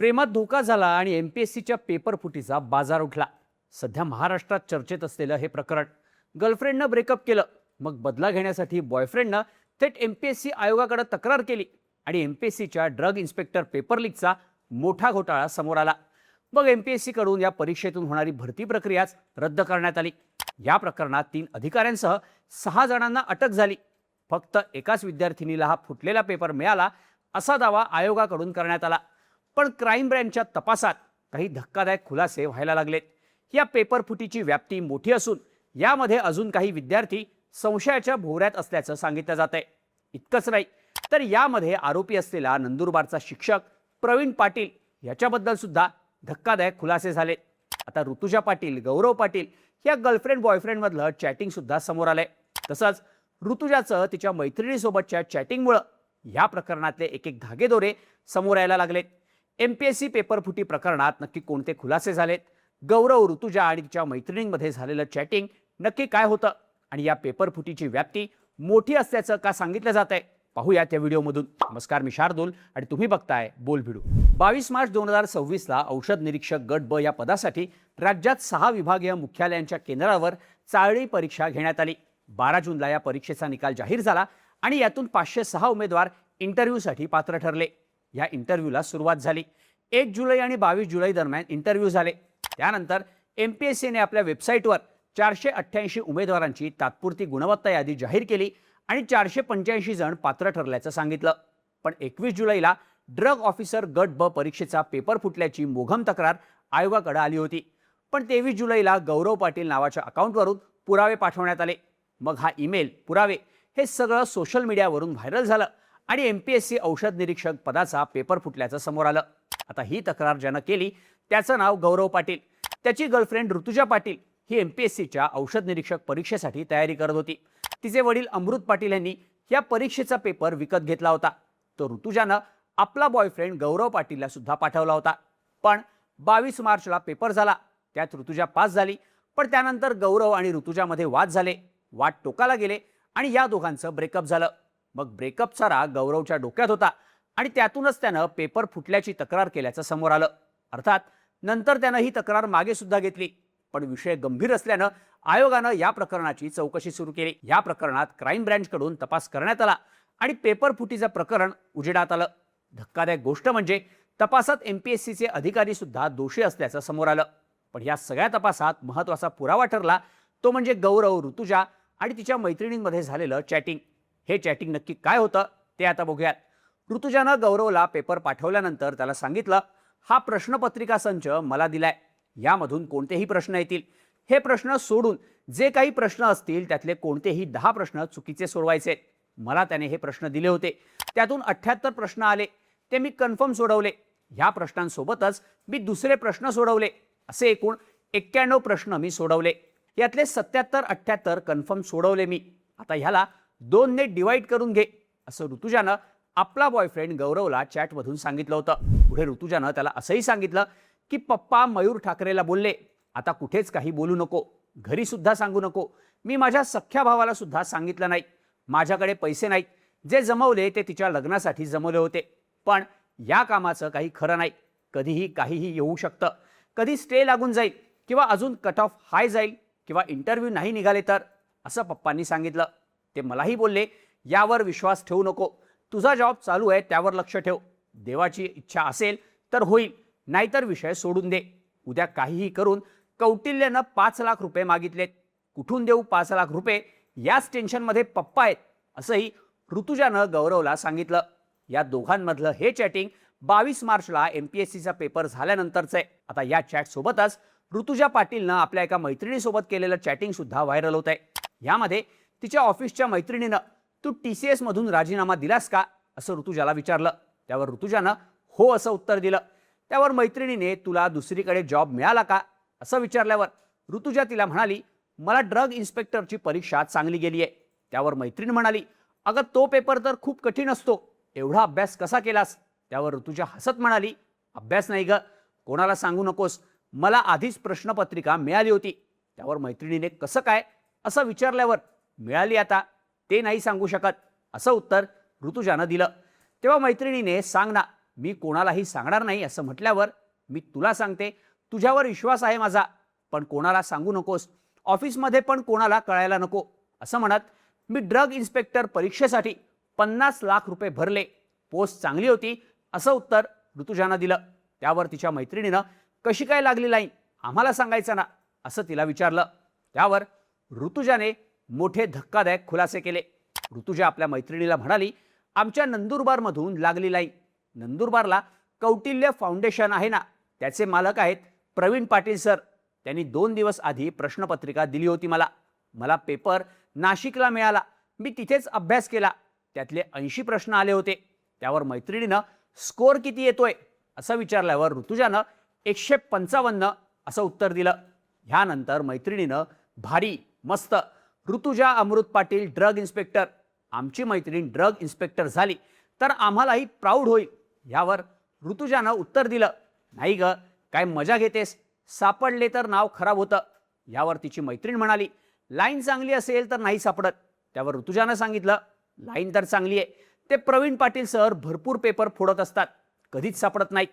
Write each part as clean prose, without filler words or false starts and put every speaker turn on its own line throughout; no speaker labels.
प्रेमात धोका झाला आणि एमपीएससीच्या पेपर फुटीचा बाजार उठला। सध्या महाराष्ट्रात चर्चेत असलेलं हे प्रकरण, गर्लफ्रेंडनं ब्रेकअप केलं, मग बदला घेण्यासाठी बॉयफ्रेंडनं थेट एमपीएससी आयोगाकडे तक्रार केली आणि एमपीएससीच्या ड्रग इन्स्पेक्टर पेपर लीकचा मोठा घोटाळा समोर आला। मग एमपीएससी कडून या परीक्षेतून होणारी भरती प्रक्रियाच रद्द करण्यात आली। या प्रकरणात 3 अधिकाऱ्यांसह 6 जणांना अटक झाली। फक्त एकाच विद्यार्थिनीला हा फुटलेला पेपर मिळाला असा दावा आयोगाकडून करण्यात आला। पण क्राईम ब्रँचच्या तपासात काही धक्कादायक खुलासे व्हायला लागलेत। या पेपर फुटीची व्याप्ती मोठी असून यामध्ये अजून काही विद्यार्थी संशयाच्या भोवऱ्यात असल्याचं सांगितलं जात आहे। इतकंच नाही तर यामध्ये आरोपी असलेला नंदुरबारचा शिक्षक प्रवीण पाटील याच्याबद्दल सुद्धा धक्कादायक खुलासे झाले। आता ऋतुजा पाटील, गौरव पाटील या गर्लफ्रेंड बॉयफ्रेंड मधलं चॅटिंग सुद्धा समोर आलंय। तसंच ऋतुजाचं तिच्या मैत्रिणीसोबतच्या चॅटिंगमुळे या प्रकरणातले एक एक धागेदोरे समोर यायला लागलेत। एमपीएससी पेपर फुटी प्रकरणात नक्की कोणते खुलासे झालेत, गौरव, ऋतुजा आणि तिच्या मैत्रिणींमध्ये झालेलं चॅटिंग नक्की काय होतं आणि या पेपर फुटीची व्याप्ती मोठी असल्याचं का सांगितलं जात आहे, पाहूया त्या व्हिडिओमधून। नमस्कार, मी शार्दूल आणि तुम्ही बघताय बोल भिडू। 22 मार्च 2026 ला औषध निरीक्षक गट ब या पदासाठी राज्यात 6 विभागीय मुख्यालयांच्या केंद्रावर चाळणी परीक्षा घेण्यात आली। 12 जूनला या परीक्षेचा निकाल जाहीर झाला आणि यातून 506 उमेदवार इंटरव्ह्यूसाठी पात्र ठरले। या इंटरव्ह्यूला सुरुवात झाली। 1 जुलै आणि 22 जुलै दरम्यान इंटरव्ह्यू झाले। त्यानंतर एमपीएससीने आपल्या वेबसाईटवर 488 उमेदवारांची तात्पुरती गुणवत्ता यादी जाहीर केली आणि 485 जण पात्र ठरल्याचं सांगितलं। पण 21 जुलैला ड्रग ऑफिसर गट ब परीक्षेचा पेपर फुटल्याची मोघम तक्रार आयोगाकडे आली होती। पण 23 जुलैला गौरव पाटील नावाच्या अकाउंटवरून पुरावे पाठवण्यात आले। मग हा ईमेल, पुरावे हे सगळं सोशल मीडियावरून व्हायरल झालं आणि एमपीएससी औषध निरीक्षक पदाचा पेपर फुटल्याचं समोर आलं। आता ही तक्रार ज्यानं केली त्याचं नाव गौरव पाटील। त्याची गर्लफ्रेंड ऋतुजा पाटील ही एमपीएससीच्या औषध निरीक्षक परीक्षेसाठी तयारी करत होती। तिचे वडील अमृत पाटील यांनी या परीक्षेचा पेपर विकत घेतला होता। तो ऋतुजानं आपला बॉयफ्रेंड गौरव पाटीलला सुद्धा पाठवला होता। पण 22 मार्चला पेपर झाला, त्यात ऋतुजा पास झाली। पण त्यानंतर गौरव आणि ऋतुजामध्ये वाद झाले, वाद टोकाला गेले आणि या दोघांचं ब्रेकअप झालं। मग ब्रेकअपचा राग गौरवच्या डोक्यात होता आणि त्यातूनच त्यानं पेपर फुटल्याची तक्रार केल्याचं समोर आलं। अर्थात नंतर त्यानं ही तक्रार मागे सुद्धा घेतली। पण विषय गंभीर असल्यानं आयोगानं या प्रकरणाची चौकशी सुरू केली। या प्रकरणात क्राईम ब्रँचकडून तपास करण्यात आला आणि पेपर फुटीचं प्रकरण उजेडात आलं। धक्कादायक गोष्ट म्हणजे तपासात एमपीएससीचे अधिकारी सुद्धा दोषी असल्याचं समोर आलं। पण या सगळ्या तपासात महत्त्वाचा पुरावा ठरला तो म्हणजे गौरव, ऋतुजा आणि तिच्या मैत्रिणींमध्ये झालेलं चॅटिंग। हे चॅटिंग नक्की काय होतं ते आता बघूयात। ऋतुजानं गौरवला पेपर पाठवल्यानंतर त्याला सांगितलं, हा प्रश्नपत्रिका संच मला दिलाय, यामधून कोणतेही प्रश्न येतील, हे प्रश्न सोडून जे काही प्रश्न असतील त्यातले कोणतेही 10 प्रश्न चुकीचे सोडवायचे। मला त्याने हे प्रश्न दिले होते, त्यातून 78 प्रश्न आले, ते मी कन्फर्म सोडवले। ह्या प्रश्नांसोबतच मी दुसरे प्रश्न सोडवले, असे एकूण 91 प्रश्न मी सोडवले। यातले 77, 78 कन्फर्म सोडवले मी। आता ह्याला 2 ने डिवाइड करून घे, असं ऋतुजानं आपला बॉयफ्रेंड गौरवला चॅटमधून सांगितलं होतं। पुढे ऋतुजानं त्याला असंही सांगितलं की पप्पा मयूर ठाकरेला बोलले, आता कुठेच काही बोलू नको, घरी सुद्धा सांगू नको, मी माझ्या सख्ख्या भावाला सुद्धा सांगितलं नाही, माझ्याकडे पैसे नाहीत, जे जमवले ते तिच्या लग्नासाठी जमवले होते, पण या कामाचं काही खरं नाही, कधीही काहीही येऊ शकतं, कधी स्टे लागून जाईल किंवा अजून कट ऑफ हाय जाईल किंवा इंटरव्ह्यू नाही निघाले तर, असं पप्पांनी सांगितलं। ते मलाही बोलले, यावर विश्वास ठेवू नको, तुझा जॉब चालू आहे त्यावर लक्ष ठेव, देवाची इच्छा असेल तर होईल, नाहीतर विषय सोडून दे। उद्या काहीही करून कौटिल्यनं 5 लाख रुपये मागितलेत, कुठून देऊ 5 लाख रुपये, याच टेन्शनमध्ये पप्पा आहेत, असंही ऋतुजानं गौरवला सांगितलं। या दोघांमधलं हे चॅटिंग 22 मार्चला एमपीएससीचा पेपर झाल्यानंतरचं आहे। आता या चॅट सोबतच ऋतुजा पाटीलनं आपल्या एका मैत्रिणीसोबत केलेलं चॅटिंग सुद्धा व्हायरल होत आहे। यामध्ये तिच्या ऑफिसच्या मैत्रिणीनं तू TCS मधून राजीनामा दिलास का, असं ऋतुजाला विचारलं। त्यावर ऋतुजानं हो असं उत्तर दिलं। त्यावर मैत्रिणीने तुला दुसरीकडे जॉब मिळाला का, असं विचारल्यावर ऋतुजा तिला म्हणाली, मला ड्रग इन्स्पेक्टरची परीक्षा चांगली गेली आहे। त्यावर मैत्रीण म्हणाली, अगं तो पेपर तर खूप कठीण असतो, एवढा अभ्यास कसा केलास? त्यावर ऋतुजा हसत म्हणाली, अभ्यास नाही ग, कोणाला सांगू नकोस, मला आधीच प्रश्नपत्रिका मिळाली होती। त्यावर मैत्रिणीने कसं काय असं विचारल्यावर मिळाली आता ते नाही सांगू शकत, असं उत्तर ऋतुजानं दिलं। तेव्हा मैत्रिणीने सांग ना, मी कोणालाही सांगणार नाही असं म्हटल्यावर मी तुला सांगते, तुझ्यावर विश्वास आहे माझा, पण कोणाला सांगू नकोस, ऑफिसमध्ये पण कोणाला कळायला नको असं म्हणत मी ड्रग इन्स्पेक्टर परीक्षेसाठी 50 लाख रुपये भरले. पोस्ट चांगली होती असं उत्तर ऋतुजानं दिलं. त्यावर तिच्या मैत्रिणीनं कशी काय लागली लाईन, आम्हाला सांगायचं ना असं तिला विचारलं. त्यावर ऋतुजाने मोठे धक्कादायक खुलासे केले. ऋतुजा आपल्या मैत्रिणीला म्हणाली, आमच्या नंदुरबारमधून लागली लाईन. नंदुरबारला कौटिल्य फाउंडेशन आहे ना, त्याचे मालक आहेत प्रवीण पाटील सर. त्यांनी 2 दिवस आधी प्रश्नपत्रिका दिली होती मला पेपर नाशिकला मिळाला. मी तिथेच अभ्यास केला. त्यातले 80 प्रश्न आले होते. त्यावर मैत्रिणीनं स्कोर किती येतोय असं विचारल्यावर ऋतुजानं 155 असं उत्तर दिलं. ह्यानंतर मैत्रिणीनं भारी मस्त, ऋतुजा अमृत पाटील ड्रग इन्स्पेक्टर, आमची मैत्रीण ड्रग इन्स्पेक्टर झाली तर आम्हालाही प्राऊड होईल. यावर ऋतुजानं उत्तर दिलं, नाही ग, काय मजा घेतेस, सापडले तर नाव खराब होतं. यावर तिची मैत्रीण म्हणाली, लाईन चांगली असेल तर नाही सापडत. त्यावर ऋतुजानं सांगितलं, लाईन तर चांगली आहे, ते प्रवीण पाटील सर भरपूर पेपर फोडत असतात, कधीच सापडत नाहीत.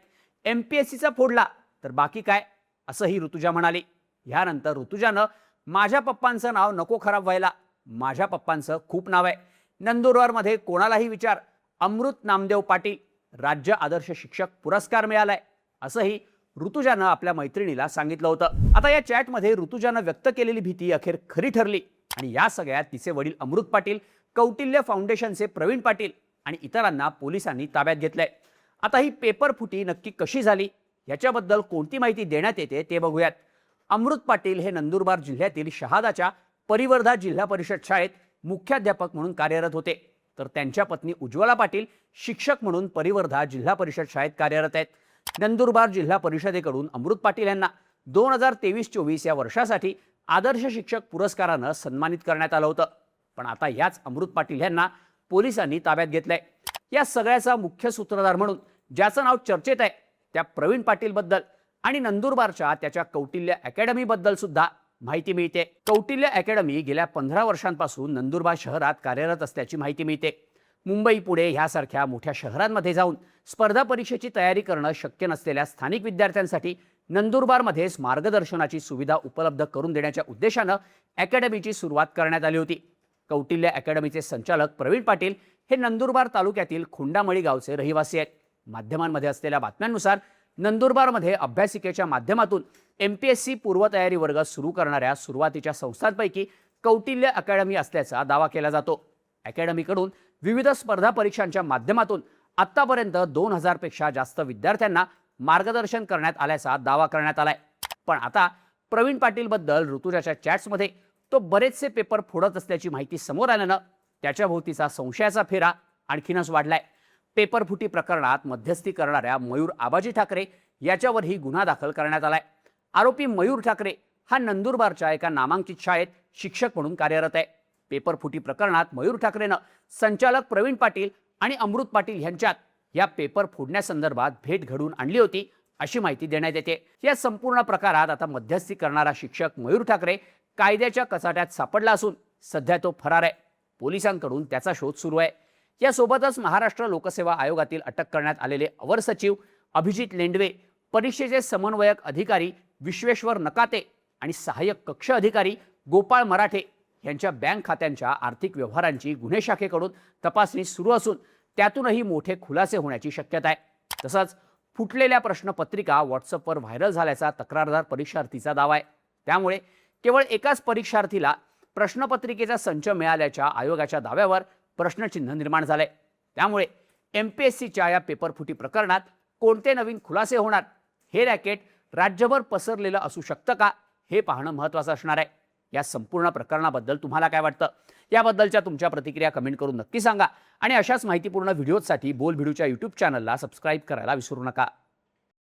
MPSCचा फोडला तर बाकी काय असंही ऋतुजा म्हणाली. यानंतर ऋतुजानं माझ्या पप्पांचं नाव नको खराब व्हायला, माझ्या पप्पांचं खूप नाव आहे, नंदुरबारमध्ये कोणालाही विचार, अमृत नामदेव पाटील राज्य आदर्श शिक्षक पुरस्कार मिळालाय असंही ऋतुजानं आपल्या मैत्रिणीला सांगितलं होतं. आता या चॅटमध्ये ऋतुजानं व्यक्त केलेली भीती अखेर खरी ठरली आणि या सगळ्यात तिचे वडील अमृत पाटील, कौटिल्य फाउंडेशनचे प्रवीण पाटील आणि इतरांना पोलिसांनी ताब्यात घेतलंय. आता ही पेपर फुटी नक्की कशी झाली याच्याबद्दल कोणती माहिती देण्यात येते ते बघूयात. अमृत पाटील हे नंदुरबार जिल्ह्यातील शहादाच्या परिवर्धा जिल्हा परिषद शाळेत मुख्याध्यापक म्हणून कार्यरत होते, तर त्यांच्या पत्नी उज्ज्वला पाटील शिक्षक म्हणून परिवर्धा जिल्हा परिषद शाळेत कार्यरत आहेत. नंदुरबार जिल्हा परिषदेकडून अमृत पाटील यांना 2023-24 या वर्षासाठी आदर्श शिक्षक पुरस्कारानं सन्मानित करण्यात आलं होतं. पण आता याच अमृत पाटील यांना पोलिसांनी ताब्यात घेतलंय. या सगळ्याचा मुख्य सूत्रधार म्हणून ज्याचं नाव चर्चेत आहे त्या प्रवीण पाटील बद्दल आणि नंदुरबारच्या त्याच्या कौटिल्य अकॅडमी बद्दल सुद्धा माहिती मिळते. कौटिल्य अकॅडमी गेल्या 15 वर्षांपासून नंदुरबार शहरात कार्यरत असल्याची माहिती मिळते. मुंबई, पुणे ह्यासारख्या मोठ्या शहरांमध्ये जाऊन स्पर्धा परीक्षेची तयारी करणं शक्य नसलेल्या स्थानिक विद्यार्थ्यांसाठी नंदुरबारमध्येच मार्गदर्शनाची सुविधा उपलब्ध करून देण्याच्या उद्देशानं अकॅडमीची सुरुवात करण्यात आली होती. कौटिल्य अकॅडमीचे संचालक प्रवीण पाटील हे नंदुरबार तालुक्यातील खुंडामळी गावचे रहिवासी आहेत. माध्यमांमध्ये असलेल्या बातम्यांनुसार नंदुरबारमध्ये अभ्यासिकेच्या माध्यमातून MPSC पूर्वतयारी वर्ग सुरू करणाऱ्या सुरुवातीच्या संस्थांपैकी कौटिल्य अकॅडमी असल्याचा दावा केला जातो. अकॅडमीकडून विविध स्पर्धा परीक्षांच्या माध्यमातून आतापर्यंत 2000 पेक्षा जास्त विद्यार्थ्यांना मार्गदर्शन करण्यात आल्याचा दावा करण्यात आलाय. पण आता प्रवीण पाटील बद्दल ऋतुजाच्या चॅट्समध्ये तो बरेचसे पेपर फोडत असल्याची माहिती समोर आल्यानं त्याच्या भोवतीचा संशयाचा फेरा आणखीनच वाढलाय. पेपर फुटी प्रकरणात मध्यस्थी करणाऱ्या मयूर आबाजी ठाकरे याच्यावरही गुन्हा दाखल करण्यात आलाय. आरोपी मयूर ठाकरे हा नंदुरबारच्या एका नामांकित शाळेत शिक्षक म्हणून कार्यरत आहे. पेपर फुटी प्रकरणात मयूर ठाकरेनं संचालक प्रवीण पाटील आणि अमृत पाटील यांच्यात या पेपर फोडण्यासंदर्भात भेट घडवून आणली होती अशी माहिती देण्यात येते. या संपूर्ण प्रकारात आता मध्यस्थी करणारा शिक्षक मयूर ठाकरे कायद्याच्या कचाट्यात सापडला असून सध्या तो फरार आहे. पोलिसांकडून त्याचा शोध सुरू आहे. यासोबतच महाराष्ट्र लोकसेवा आयोगातील अटक करण्यात आलेले अवर सचिव अभिजित लेंडवे, परीक्षेचे समन्वयक अधिकारी विश्वेश्वर नकाते आणि सहाय्यक कक्ष अधिकारी गोपाळ मराठे यांच्या बँक खात्यांच्या आर्थिक व्यवहारांची गुन्हे शाखेकडून तपासणी सुरू असून त्यातूनही मोठे खुलासे होण्याची शक्यता आहे. तसंच फुटलेल्या प्रश्नपत्रिका व्हॉट्सअपवर व्हायरल झाल्याचा तक्रारदार परीक्षार्थीचा दावा आहे. त्यामुळे केवळ एकाच परीक्षार्थीला प्रश्नपत्रिकेचा संच मिळाल्याच्या आयोगाच्या दाव्यावर प्रश्नचिन्ह निर्माण झालंय. त्यामुळे MPSCच्या या पेपरफुटी प्रकरणात कोणते नवीन खुलासे होणार, हे रॅकेट राज्यभर पसरलेलं असू शकतं का, हे पाहणं महत्त्वाचं असणार आहे. या संपूर्ण प्रकरणाबद्दल तुम्हाला काय वाटतं, याबद्दलच्या तुमच्या प्रतिक्रिया कमेंट करून नक्की सांगा आणि अशाच माहितीपूर्ण व्हिडिओसाठी बोल भिडूच्या YouTube चॅनलला सबस्क्राईब करायला विसरू नका.